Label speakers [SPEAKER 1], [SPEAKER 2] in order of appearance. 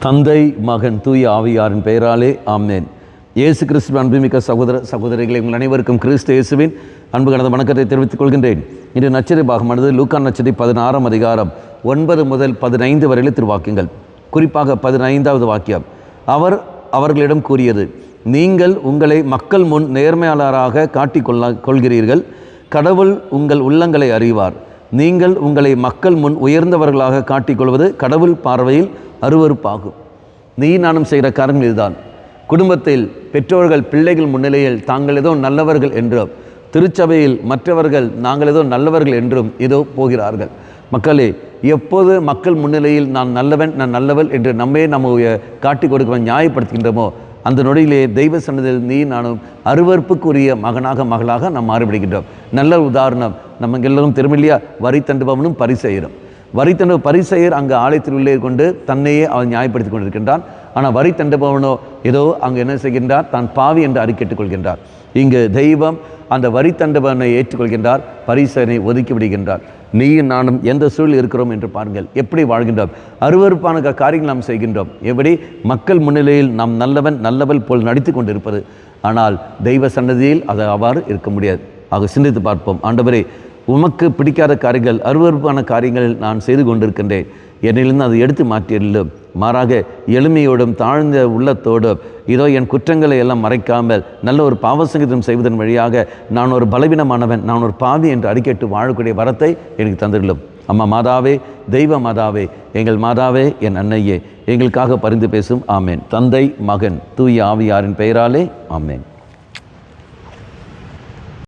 [SPEAKER 1] தந்தை, மகன், தூய ஆவியாரின் பெயராலே ஆமென். இயேசு கிறிஸ்துவின் அன்புமிக்க சகோதர சகோதரிகளை உங்கள் அனைவருக்கும் கிறிஸ்து இயேசுவின் அன்பு கலந்த வணக்கத்தை தெரிவித்துக் கொள்கின்றேன். இன்று நற்செய்தி பாகமானது லூக்கா நற்செய்தி 16ஆம் அதிகாரம் 9 முதல் 15 வரையிலே திருவாக்கியங்கள். குறிப்பாக 15வது வாக்கியம், அவர்களிடம் கூறியது, நீங்கள் உங்களை மக்கள் முன் நேர்மையாளராக கொள்கிறீர்கள், கடவுள் உங்கள் உள்ளங்களை அறிவார். நீங்கள் உங்களை மக்கள் முன் உயர்ந்தவர்களாக காட்டிக்கொள்வது கடவுள் பார்வையில் அருவருப்பாகும். நானும் செய்கிற காரணங்கள் இதுதான். குடும்பத்தில் பெற்றோர்கள் பிள்ளைகள் முன்னிலையில் தாங்கள் ஏதோ நல்லவர்கள் என்றும், திருச்சபையில் மற்றவர்கள் நாங்கள் ஏதோ நல்லவர்கள் என்றும் இதோ போகிறார்கள். மக்களே, எப்போது மக்கள் முன்னிலையில் நான் நல்லவள் என்று நம்ம காட்டி கொடுக்க நியாயப்படுத்துகின்றோமோ அந்த நொடியிலே தெய்வ சன்னதியில் நானும் அருவருப்புக்குரிய மகளாக நாம் மாறிவிடுகின்றோம். நல்ல உதாரணம், நம்ம எல்லோரும் திரும்பில்லையா, வரி தண்டுபவனும் பரிசெயரும். பரிசெயர் அங்கு ஆலயத்தில் உள்ளே கொண்டு தன்னையே அவன் நியாயப்படுத்தி கொண்டிருக்கின்றான். ஆனால் வரி தண்டுபவனோ ஏதோ அங்கு என்ன செய்கின்றார், தான் பாவி என்று அறிக்கையிட்டுக் கொள்கின்றார். இங்கு தெய்வம் அந்த வரி தண்டுபவனை ஏற்றுக்கொள்கின்றார், பரிசெயரை ஒதுக்கி விடுகின்றார். நீயும் நானும் எந்த சூழல் இருக்கிறோம் என்று பாருங்கள். எப்படி வாழ்கின்றோம், அருவருப்பான காரியங்கள் நாம் செய்கின்றோம். எப்படி மக்கள் முன்னிலையில் நாம் நல்லவள் போல் நடித்து கொண்டு இருப்பது. ஆனால் தெய்வ சன்னதியில் அது அவ்வாறு இருக்க முடியாது. ஆக சிந்தித்து பார்ப்போம். ஆண்டவரே, உமக்கு பிடிக்காத காரியங்கள், அருவருப்பான காரியங்கள் நான் செய்து கொண்டிருக்கின்றேன், என்னிலிருந்து அதை எடுத்து மாற்றியல்லும். மாறாக எளிமையோடும் தாழ்ந்த உள்ளத்தோடும் இதோ என் குற்றங்களை எல்லாம் மறைக்காமல் நல்ல ஒரு பாவசங்கீதம் செய்வதன் வழியாக நான் ஒரு பலவீனமானவன், நான் ஒரு பாவி என்று அறிக்கையிட்டு வாழக்கூடிய வரத்தை எனக்கு தந்திருளும். அம்மா மாதாவே, தெய்வ மாதாவே, எங்கள் மாதாவே, என் அன்னையே, எங்களுக்காக பரிந்து பேசும். ஆமேன். தந்தை, மகன், தூய ஆவியாரின் பெயராலே ஆமேன்.